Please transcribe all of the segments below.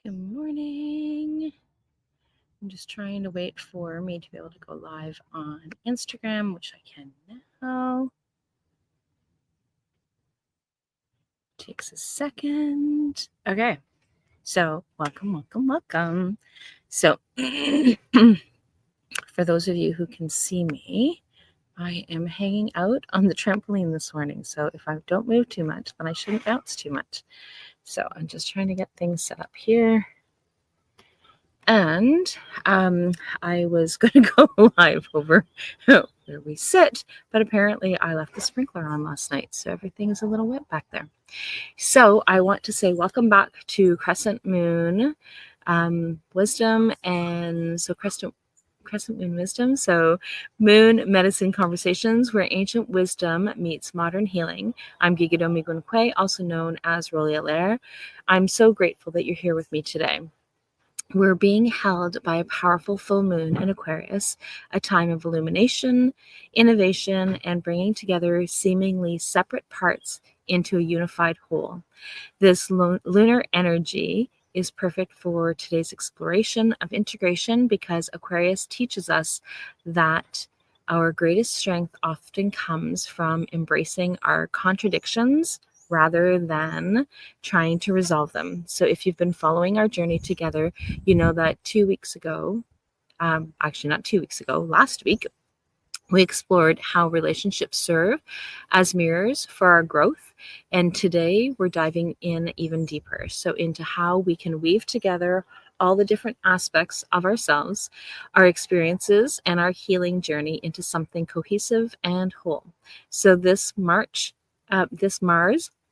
Good morning. I'm just trying to wait for me to be able to go live on Instagram, which I can now. Takes a second. Okay. So, welcome. So, for those of you who can see me, I am hanging out on the trampoline this morning. So, if I don't move too much, then I shouldn't bounce too much. So, I'm just trying to get things set up here. And I was going to go live over where we sit, but apparently I left the sprinkler on last night, so everything is a little wet back there. So I want to say welcome back to Crescent Moon Wisdom, and so Crescent Moon Wisdom. So Moon Medicine Conversations, where ancient wisdom meets modern healing. I'm Gigadomi Gunkwe, also known as Rolia Lair. I'm so grateful that you're here with me today. We're being held by a powerful full moon in Aquarius, a time of illumination, innovation, and bringing together seemingly separate parts into a unified whole. This lunar energy is perfect for today's exploration of integration because Aquarius teaches us that our greatest strength often comes from embracing our contradictions rather than trying to resolve them. So if you've been following our journey together, you know that 2 weeks ago, actually not 2 weeks ago, last week, we explored how relationships serve as mirrors for our growth. And today we're diving in even deeper. So into how we can weave together all the different aspects of ourselves, our experiences, and our healing journey into something cohesive and whole. So this Mars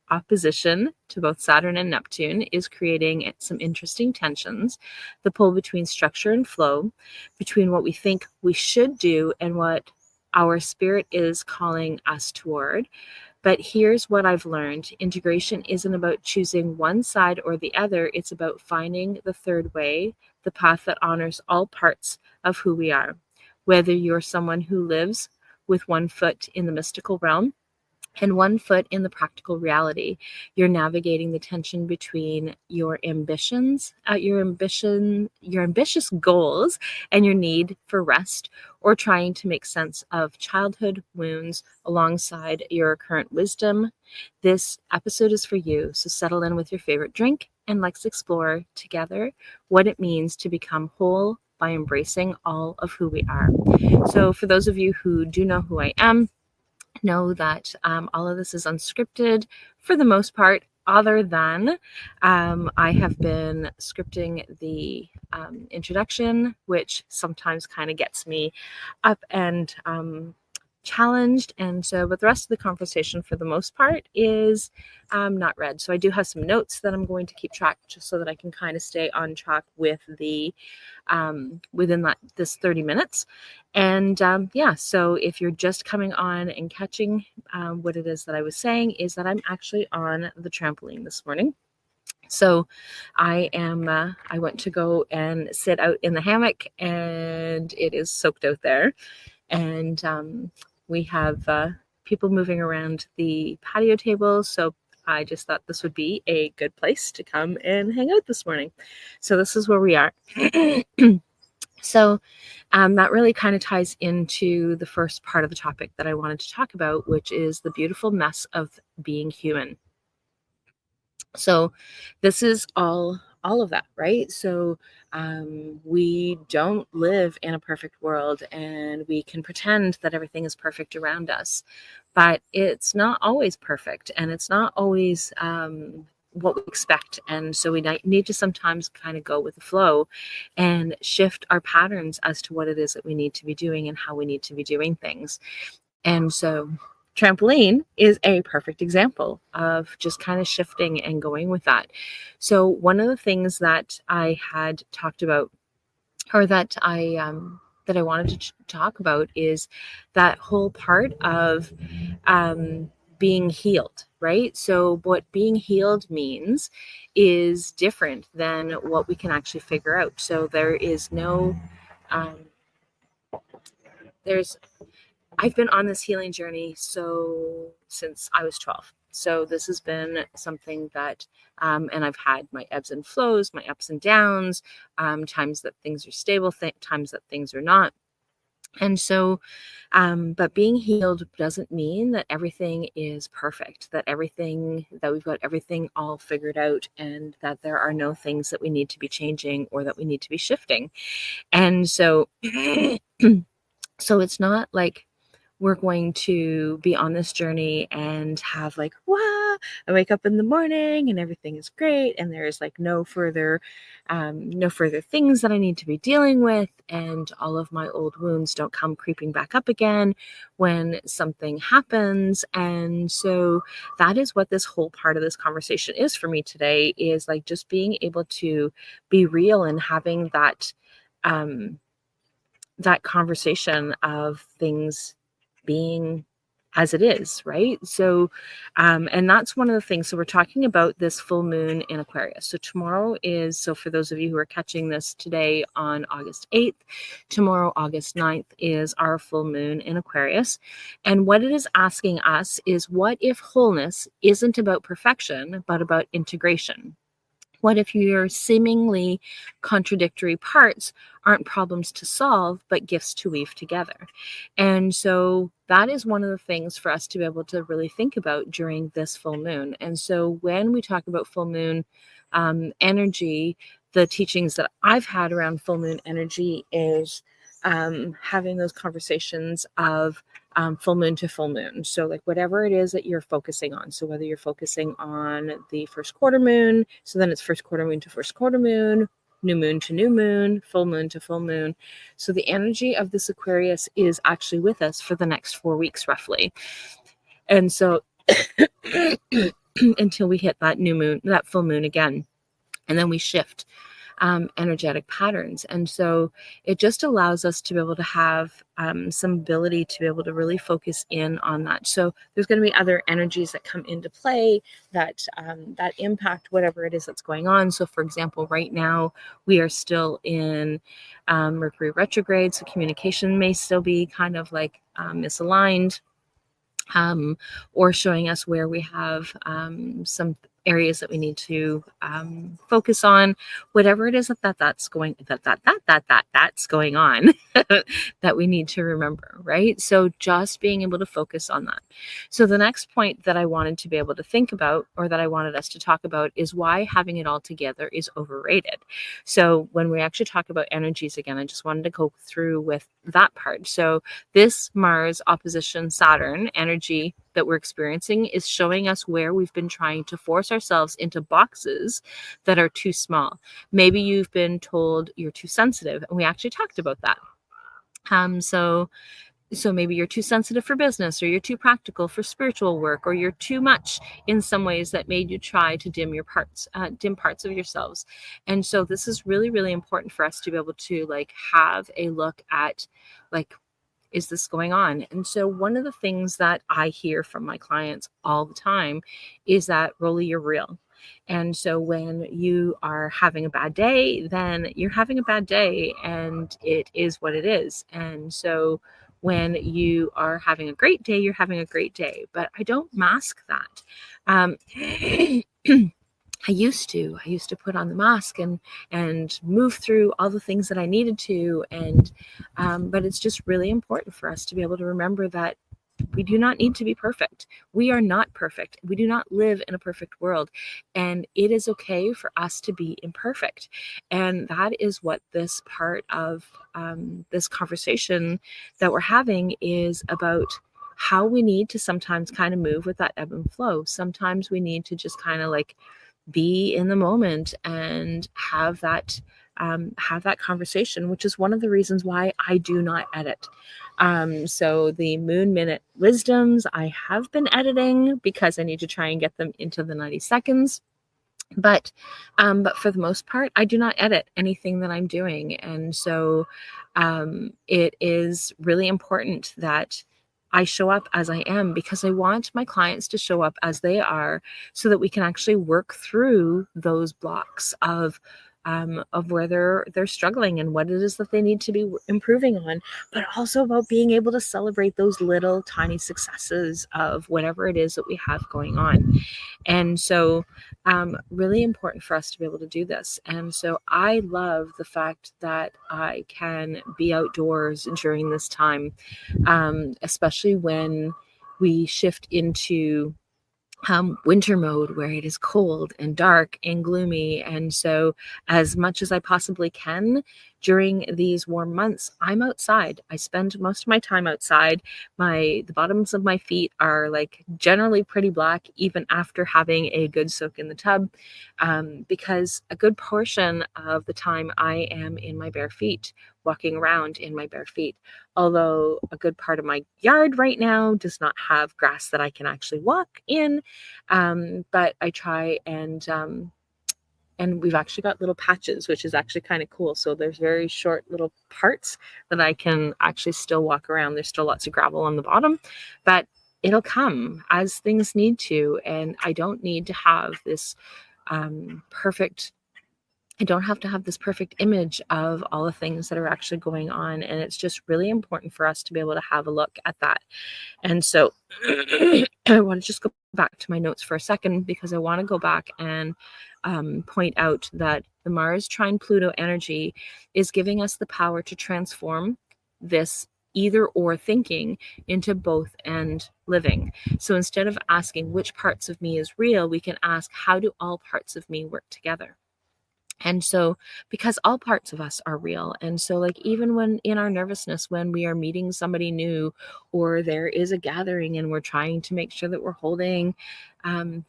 opposition to both Saturn and Neptune is creating some interesting tensions. The pull between structure and flow, between what we think we should do and what our spirit is calling us toward. But here's what I've learned. Integration isn't about choosing one side or the other. It's about finding the third way, the path that honors all parts of who we are. Whether you're someone who lives with one foot in the mystical realm and one foot in the practical reality, you're navigating the tension between your ambitious goals and your need for rest, or trying to make sense of childhood wounds alongside your current wisdom. This episode is for you, so settle in with your favorite drink and let's explore together what it means to become whole by embracing all of who we are. So for those of you who do know who I am, know that all of this is unscripted for the most part, other than I have been scripting the introduction, which sometimes kind of gets me up and challenged. And so, but the rest of the conversation for the most part is not read. So I do have some notes that I'm going to keep track just so that I can kind of stay on track with the within this 30 minutes. And so if you're just coming on and catching what it is that I was saying, is that I'm actually on the trampoline this morning. So I went to go and sit out in the hammock, and it is soaked out there. And we have people moving around the patio table. So I just thought this would be a good place to come and hang out this morning. So this is where we are. So that really kind of ties into the first part of the topic that I wanted to talk about, which is the beautiful mess of being human. So this is all of that, right? So we don't live in a perfect world, and we can pretend that everything is perfect around us, but it's not always perfect, and it's not always what we expect. And so we need to sometimes kind of go with the flow and shift our patterns as to what it is that we need to be doing and how we need to be doing things. And so trampoline is a perfect example of just kind of shifting and going with that. So one of the things that I had talked about, or that I wanted to talk about, is that whole part of being healed, right? So what being healed means is different than what we can actually figure out. So there is no, I've been on this healing journey since I was 12. So this has been something that, and I've had my ebbs and flows, my ups and downs, times that things are stable, times that things are not. And so, but being healed doesn't mean that everything is perfect, that we've got everything all figured out, and that there are no things that we need to be changing or that we need to be shifting. And so, so it's not like we're going to be on this journey and have like, wow, I wake up in the morning and everything is great. And there's like no further things that I need to be dealing with. And all of my old wounds don't come creeping back up again when something happens. And so that is what this whole part of this conversation is for me today, is like just being able to be real and having that conversation of things being as it is, right? So, and that's one of the things. So we're talking about this full moon in Aquarius. So tomorrow is, so for those of you who are catching this today on August 8th, tomorrow, August 9th, is our full moon in Aquarius. And what it is asking us is, what if wholeness isn't about perfection, but about integration? What if your seemingly contradictory parts aren't problems to solve, but gifts to weave together? And so that is one of the things for us to be able to really think about during this full moon. And so when we talk about full moon energy, the teachings that I've had around full moon energy is having those conversations of full moon to full moon. So like whatever it is that you're focusing on. So whether you're focusing on the first quarter moon, so then it's first quarter moon to first quarter moon, new moon to new moon, full moon to full moon. So the energy of this Aquarius is actually with us for the next 4 weeks roughly. And so until we hit that new moon, that full moon again, and then we shift energetic patterns. And so it just allows us to be able to have some ability to be able to really focus in on that. So there's going to be other energies that come into play that impact whatever it is that's going on. So for example, right now we are still in Mercury retrograde. So communication may still be kind of like misaligned, or showing us where we have some areas that we need to focus on, whatever it is that's going on that we need to remember, right? So just being able to focus on that. So the next point that I wanted to be able to think about, or that I wanted us to talk about, is why having it all together is overrated. So when we actually talk about energies again, I just wanted to go through with that part. So this Mars opposition Saturn energy that we're experiencing is showing us where we've been trying to force ourselves into boxes that are too small. Maybe you've been told you're too sensitive, and we actually talked about that. So maybe you're too sensitive for business, or you're too practical for spiritual work, or you're too much in some ways that made you try to dim parts of yourselves. And so this is really, really important for us to be able to like have a look at like, is this going on? And so one of the things that I hear from my clients all the time is that, Rolly, you're real. And so when you are having a bad day, then you're having a bad day, and it is what it is. And so when you are having a great day, you're having a great day. But I don't mask that. I used to put on the mask and move through all the things that I needed to. And, but it's just really important for us to be able to remember that we do not need to be perfect. We are not perfect. We do not live in a perfect world. And it is okay for us to be imperfect. And that is what this part of this conversation that we're having is about, how we need to sometimes kind of move with that ebb and flow. Sometimes we need to just kind of like be in the moment and have that conversation, which is one of the reasons why I do not edit. So the Moon Minute Wisdoms, I have been editing because I need to try and get them into the 90 seconds. But for the most part, I do not edit anything that I'm doing. And so it is really important that I show up as I am, because I want my clients to show up as they are, so that we can actually work through those blocks of of where they're struggling and what it is that they need to be improving on, but also about being able to celebrate those little tiny successes of whatever it is that we have going on. And so really important for us to be able to do this. And so I love the fact that I can be outdoors during this time, especially when we shift into winter mode where it is cold and dark and gloomy. And so as much as I possibly can during these warm months, I'm outside. I spend most of my time outside. The bottoms of my feet are like generally pretty black, even after having a good soak in the tub, because a good portion of the time I am in my bare feet, walking around in my bare feet. Although a good part of my yard right now does not have grass that I can actually walk in, but I try and we've actually got little patches, which is actually kind of cool. So there's very short little parts that I can actually still walk around. There's still lots of gravel on the bottom, but it'll come as things need to. And I don't need to have this perfect I don't have to have this perfect image of all the things that are actually going on. And it's just really important for us to be able to have a look at that. And so I want to just go back to my notes for a second, because I want to go back and point out that the Mars trine Pluto energy is giving us the power to transform this either or thinking into both and living. So instead of asking which parts of me is real, we can ask, how do all parts of me work together? And so, because all parts of us are real. And so, like, even when in our nervousness, when we are meeting somebody new, or there is a gathering and we're trying to make sure that we're holding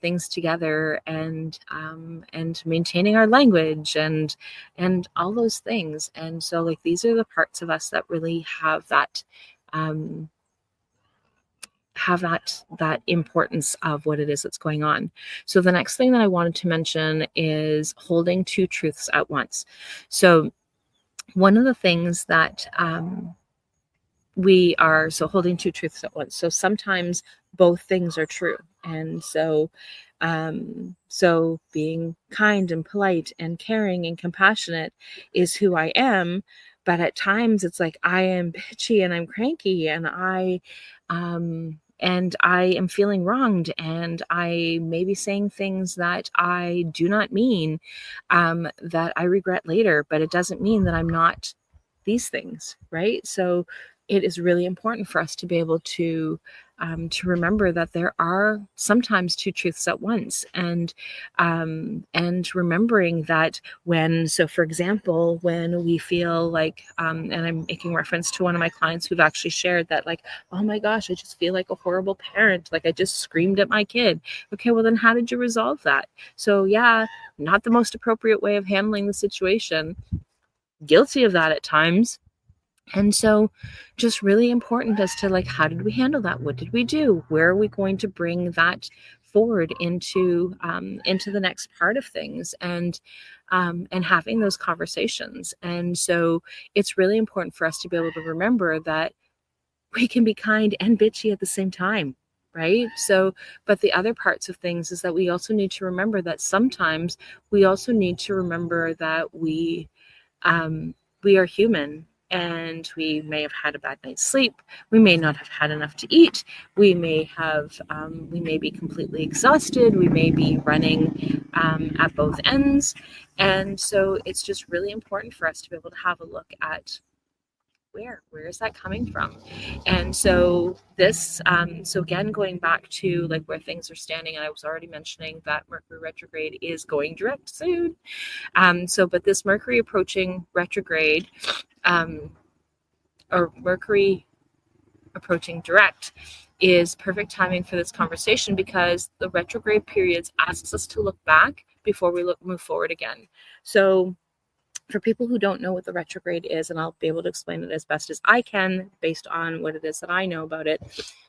things together, and maintaining our language and all those things. And so, like, these are the parts of us that really have that that importance of what it is that's going on. So the next thing that I wanted to mention is holding two truths at once. So one of the things that we are holding two truths at once. So sometimes both things are true. And so being kind and polite and caring and compassionate is who I am. But at times it's like I am bitchy and I'm cranky and I am feeling wronged, and I may be saying things that I do not mean, that I regret later, but it doesn't mean that I'm not these things, right? So it is really important for us to be able to remember that there are sometimes two truths at once, and remembering that for example, when we feel like, and I'm making reference to one of my clients who've actually shared that, like, oh my gosh, I just feel like a horrible parent. Like, I just screamed at my kid. Okay, well then how did you resolve that? So yeah, not the most appropriate way of handling the situation. Guilty of that at times. And so just really important as to, like, how did we handle that? What did we do? Where are we going to bring that forward into the next part of things, and having those conversations. And so it's really important for us to be able to remember that we can be kind and bitchy at the same time, right? So, but the other parts of things is that we also need to remember that sometimes we also need to remember that we are human, and we may have had a bad night's sleep. We may not have had enough to eat. We may be completely exhausted. We may be running at both ends. And so it's just really important for us to be able to have a look at where is that coming from? And so this, so again, going back to like where things are standing, and I was already mentioning that Mercury retrograde is going direct soon. But this Mercury approaching retrograde, or Mercury approaching direct, is perfect timing for this conversation, because the retrograde periods asks us to look back before we move forward again. So for people who don't know what the retrograde is, and I'll be able to explain it as best as I can based on what it is that I know about it,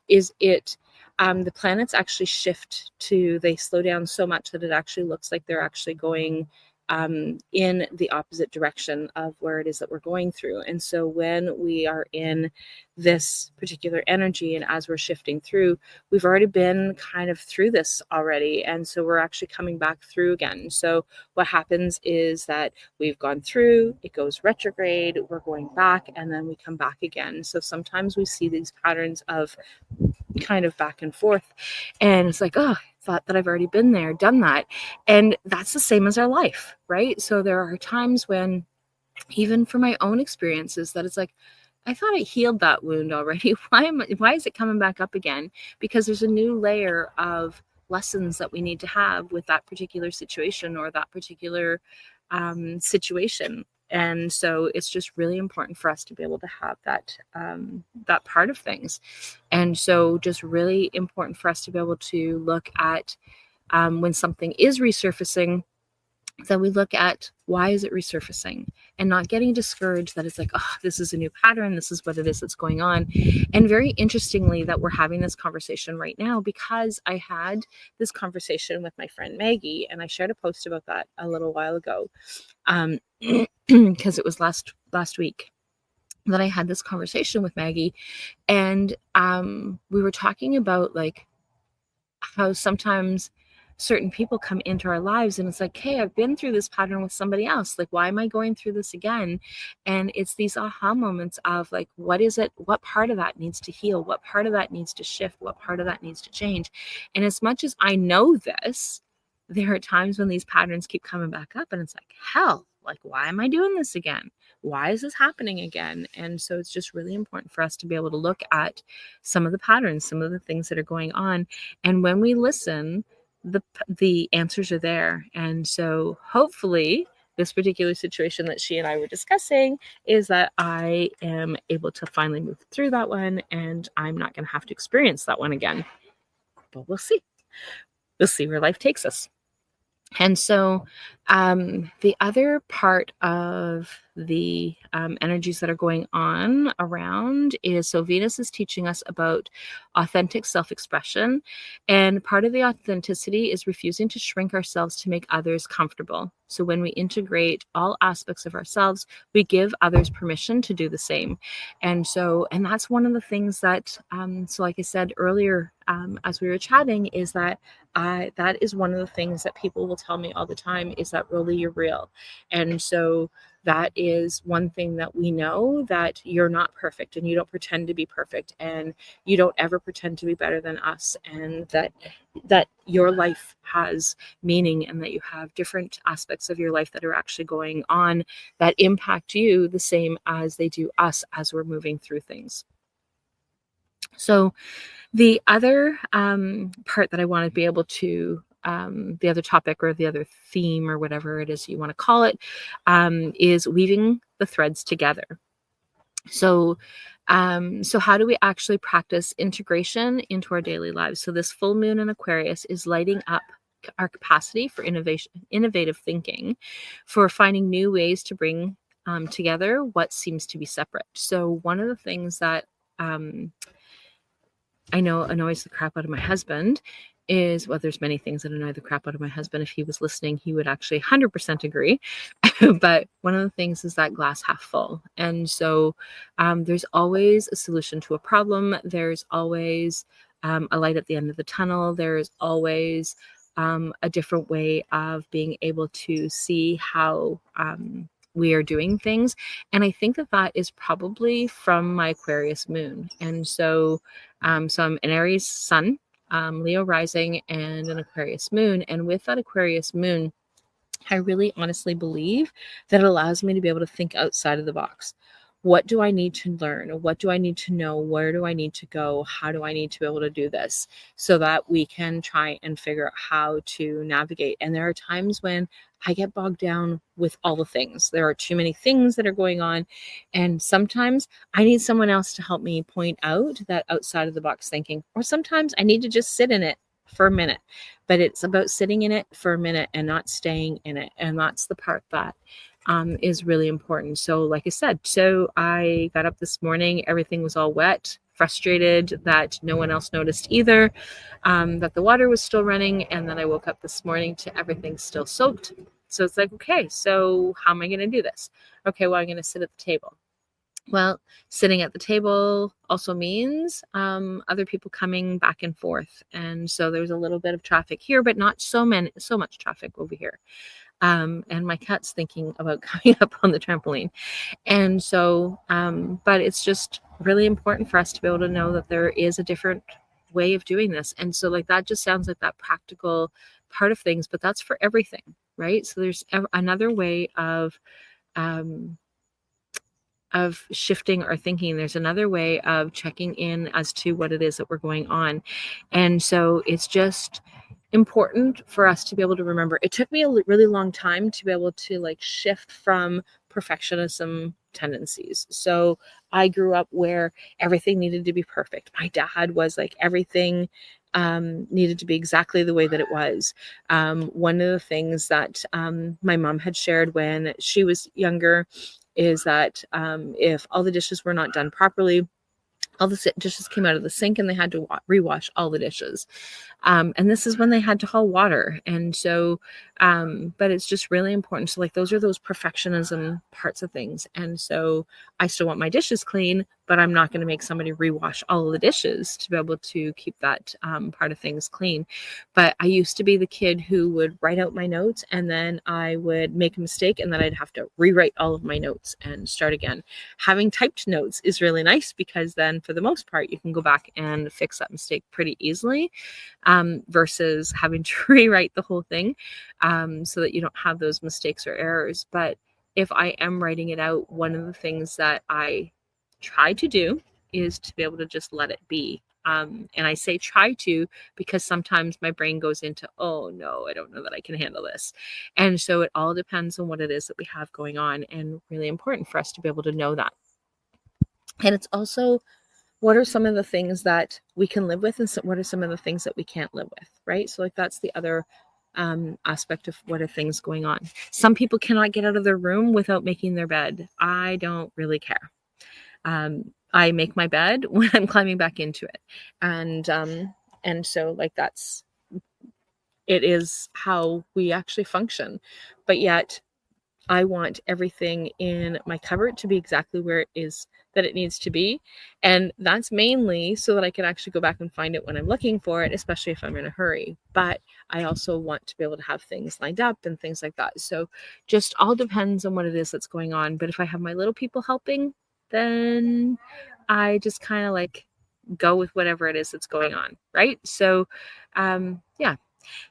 is the planets actually shift they slow down so much that it actually looks like they're actually going in the opposite direction of where it is that we're going through. And so when we are in this particular energy and as we're shifting through, we've already been kind of through this already. And so we're actually coming back through again. So what happens is that we've gone through, it goes retrograde, we're going back, and then we come back again. So sometimes we see these patterns of kind of back and forth, and it's like, oh, I thought that I've already been there, done that. And that's the same as our life, right? So there are times when, even for my own experiences, that it's like, I thought I healed that wound already. Why is it coming back up again? Because there's a new layer of lessons that we need to have with that particular situation or that particular situation. And so it's just really important for us to be able to have that that part of things. And so just really important for us to be able to look at when something is resurfacing, then we look at why is it resurfacing, and not getting discouraged that it's like, oh, this is a new pattern, this is what it is that's going on. And very interestingly that we're having this conversation right now, because I had this conversation with my friend Maggie, and I shared a post about that a little while ago, because it was last week that I had this conversation with Maggie, and we were talking about like how sometimes certain people come into our lives and it's like, hey, I've been through this pattern with somebody else. Like, why am I going through this again? And it's these aha moments of like, what is it? What part of that needs to heal? What part of that needs to shift? What part of that needs to change? And as much as I know this, there are times when these patterns keep coming back up and it's like, hell, like, why am I doing this again? Why is this happening again? And so it's just really important for us to be able to look at some of the patterns, some of the things that are going on. And when we listen, the answers are there. And so hopefully this particular situation that she and I were discussing is that I am able to finally move through that one, and I'm not going to have to experience that one again. But we'll see. We'll see where life takes us. And so the other part of the energies that are going on around is, so Venus is teaching us about authentic self-expression. And part of the authenticity is refusing to shrink ourselves to make others comfortable. So when we integrate all aspects of ourselves, we give others permission to do the same. And that's one of the things that, so like I said earlier, as we were chatting, is that that is one of the things that people will tell me all the time, is that, Rolly, you're real. And so that is one thing that we know, that you're not perfect and you don't pretend to be perfect and you don't ever pretend to be better than us, and that your life has meaning and that you have different aspects of your life that are actually going on that impact you the same as they do us as we're moving through things. So the other part that I want to be able to, the other topic or the other theme or whatever it is you want to call it, is weaving the threads together. So how do we actually practice integration into our daily lives? So this full moon in Aquarius is lighting up our capacity for innovative thinking, for finding new ways to bring together what seems to be separate. So one of the things that I know annoys the crap out of my husband is, well, there's many things that annoy the crap out of my husband. If he was listening, he would actually 100% agree. But one of the things is that glass half full. And so there's always a solution to a problem. There's always a light at the end of the tunnel. There's always a different way of being able to see how we are doing things. And I think that is probably from my Aquarius moon. And so I'm an Aries sun, Leo rising, and an Aquarius moon. And with that Aquarius moon, I really honestly believe that it allows me to be able to think outside of the box. What do I need to learn? What do I need to know? Where do I need to go? How do I need to be able to do this, so that we can try and figure out how to navigate? And there are times when I get bogged down with all the things. There are too many things that are going on. And sometimes I need someone else to help me point out that outside of the box thinking, or sometimes I need to just sit in it for a minute. But it's about sitting in it for a minute and not staying in it. And that's the part that is really important. So like I said, so I got up this morning, everything was all wet, frustrated that no one else noticed either, that the water was still running. And then I woke up this morning to everything still soaked. So it's like, okay, so how am I going to do this? Okay, well, I'm going to sit at the table. Well, sitting at the table also means other people coming back and forth. And so there's a little bit of traffic here, but not so much traffic over here. And my cat's thinking about coming up on the trampoline. And so, but it's just really important for us to be able to know that there is a different way of doing this. And so like that just sounds like that practical part of things, but that's for everything, right? So there's another way of shifting our thinking. There's another way of checking in as to what it is that we're going on. And so it's just important for us to be able to remember. It took me a really long time to be able to like shift from perfectionism tendencies. So I grew up where everything needed to be perfect. My dad was like everything needed to be exactly the way that it was. One of the things that my mom had shared when she was younger is that if all the dishes were not done properly, all the dishes came out of the sink and they had to rewash all the dishes. And this is when they had to haul water. And so, but it's just really important. So like, those are those perfectionism parts of things. And so I still want my dishes clean, but I'm not going to make somebody rewash all of the dishes to be able to keep that part of things clean. But I used to be the kid who would write out my notes and then I would make a mistake and then I'd have to rewrite all of my notes and start again. Having typed notes is really nice because then for the most part, you can go back and fix that mistake pretty easily. Versus having to rewrite the whole thing so that you don't have those mistakes or errors. But if I am writing it out, one of the things that I try to do is to be able to just let it be. And I say try to because sometimes my brain goes into, oh no, I don't know that I can handle this. And so it all depends on what it is that we have going on, and really important for us to be able to know that. And it's also, what are some of the things that we can live with, and what are some of the things that we can't live with, right? So like that's the other aspect of what are things going on. Some people cannot get out of their room without making their bed. I don't really care. I make my bed when I'm climbing back into it. And so like it is how we actually function. But yet I want everything in my cupboard to be exactly where it is that it needs to be. And that's mainly so that I can actually go back and find it when I'm looking for it, especially if I'm in a hurry. But I also want to be able to have things lined up and things like that. So just all depends on what it is that's going on. But if I have my little people helping, then I just kind of like go with whatever it is that's going on, right? So yeah.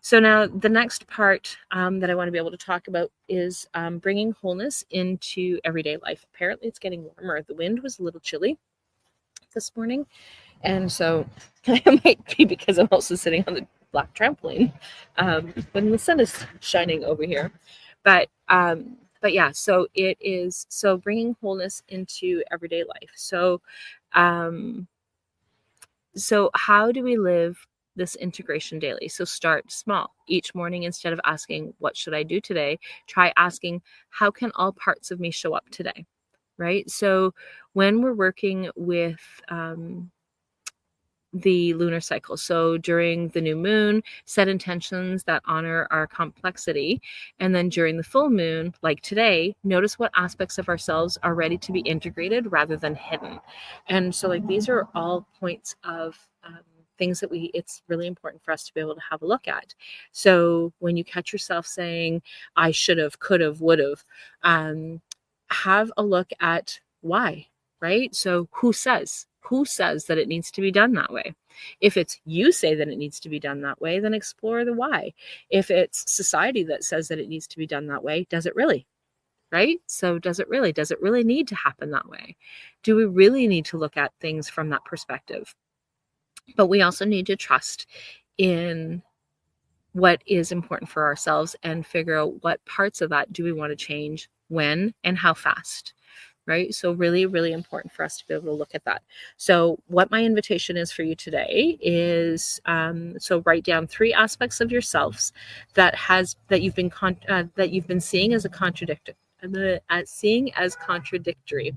So now the next part that I want to be able to talk about is bringing wholeness into everyday life. Apparently it's getting warmer. The wind was a little chilly this morning. And so it might be because I'm also sitting on the black trampoline when the sun is shining over here. But yeah, so it is, so bringing wholeness into everyday life. So how do we live this integration daily? So start small. Each morning, instead of asking, what should I do today? Try asking, how can all parts of me show up today? Right? So when we're working with the lunar cycle, so during the new moon, set intentions that honor our complexity. And then during the full moon, like today, notice what aspects of ourselves are ready to be integrated rather than hidden. And so like these are all points of things that it's really important for us to be able to have a look at. So when you catch yourself saying, I should have, could have, would have, have a look at why, right? So who says that it needs to be done that way? If it's you say that it needs to be done that way, then explore the why. If it's society that says that it needs to be done that way, does it really? Right? So does it really need to happen that way? Do we really need to look at things from that perspective? But we also need to trust in what is important for ourselves and figure out what parts of that do we want to change, when, and how fast. Right? So really, really important for us to be able to look at that. So what my invitation is for you today is, so write down 3 aspects of yourselves that you've been seeing as contradictory.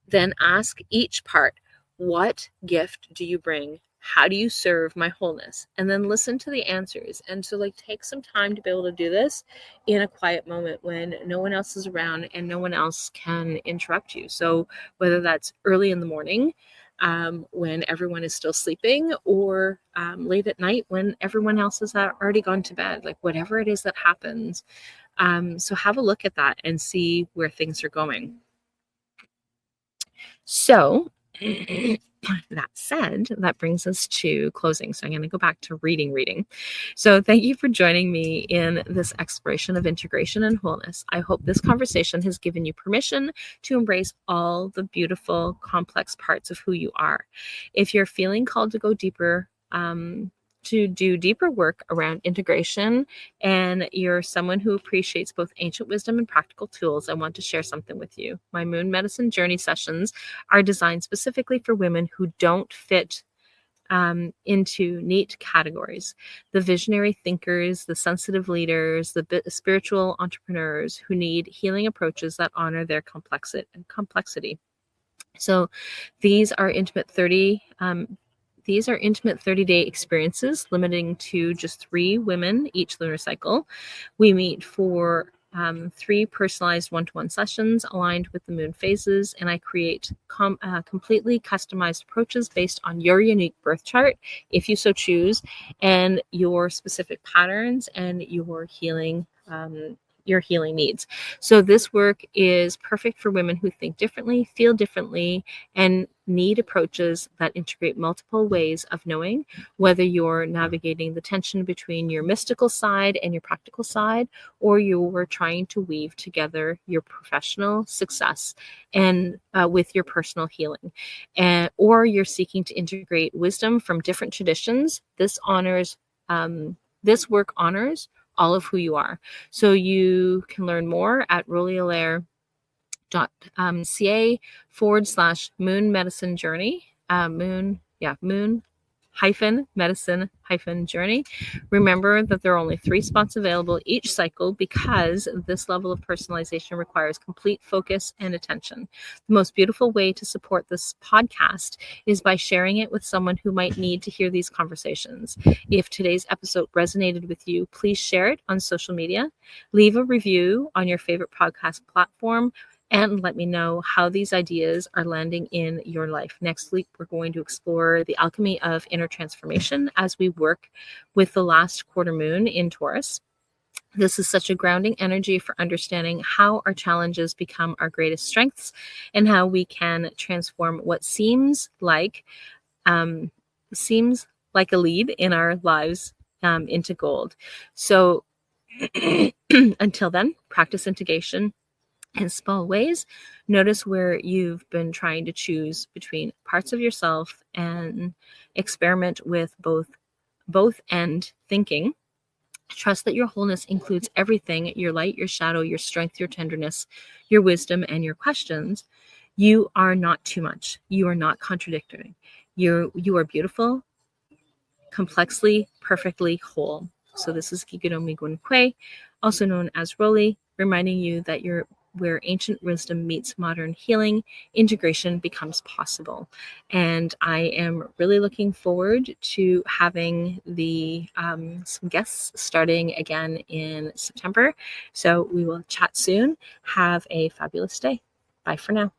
Then ask each part, what gift do you bring how do you serve my wholeness? And then listen to the answers. And so, like, take some time to be able to do this in a quiet moment when no one else is around and no one else can interrupt you. So, whether that's early in the morning, when everyone is still sleeping, or late at night when everyone else has already gone to bed, like, whatever it is that happens. So, have a look at that and see where things are going. So, that said, that brings us to closing. So I'm going to go back to reading. So thank you for joining me in this exploration of integration and wholeness. I hope this conversation has given you permission to embrace all the beautiful, complex parts of who you are. If you're feeling called to go deeper, to do deeper work around integration, and you're someone who appreciates both ancient wisdom and practical tools, I want to share something with you. My Moon Medicine Journey sessions are designed specifically for women who don't fit into neat categories. The visionary thinkers, the sensitive leaders, the spiritual entrepreneurs who need healing approaches that honor their complexity. So these are intimate 30-day experiences, limiting to just 3 women each lunar cycle. We meet for 3 personalized one-to-one sessions aligned with the moon phases, and I create completely customized approaches based on your unique birth chart, if you so choose, and your specific patterns and your healing needs. So this work is perfect for women who think differently, feel differently, and need approaches that integrate multiple ways of knowing, whether you're navigating the tension between your mystical side and your practical side, or you're trying to weave together your professional success and with your personal healing, or you're seeking to integrate wisdom from different traditions. This work honors all of who you are. So you can learn more at rollyalaire.ca/moon medicine journey. Moon medicine journey. Remember that there are only 3 spots available each cycle because this level of personalization requires complete focus and attention. The most beautiful way to support this podcast is by sharing it with someone who might need to hear these conversations. If today's episode resonated with you, please share it on social media, leave a review on your favorite podcast platform, and let me know how these ideas are landing in your life. Next week, we're going to explore the alchemy of inner transformation as we work with the last quarter moon in Taurus. This is such a grounding energy for understanding how our challenges become our greatest strengths and how we can transform what seems like a lead in our lives into gold. So until then, practice integration in small ways. Notice where you've been trying to choose between parts of yourself and experiment with both end thinking. Trust that your wholeness includes everything: your light, your shadow, your strength, your tenderness, your wisdom, and your questions. You are not too much. You are not contradictory. You are beautiful, complexly, perfectly whole. So this is Kikudomi Gunkwe, also known as Rolly, reminding you that where ancient wisdom meets modern healing, integration becomes possible. And I am really looking forward to having some guests starting again in September. So we will chat soon. Have a fabulous day. Bye for now.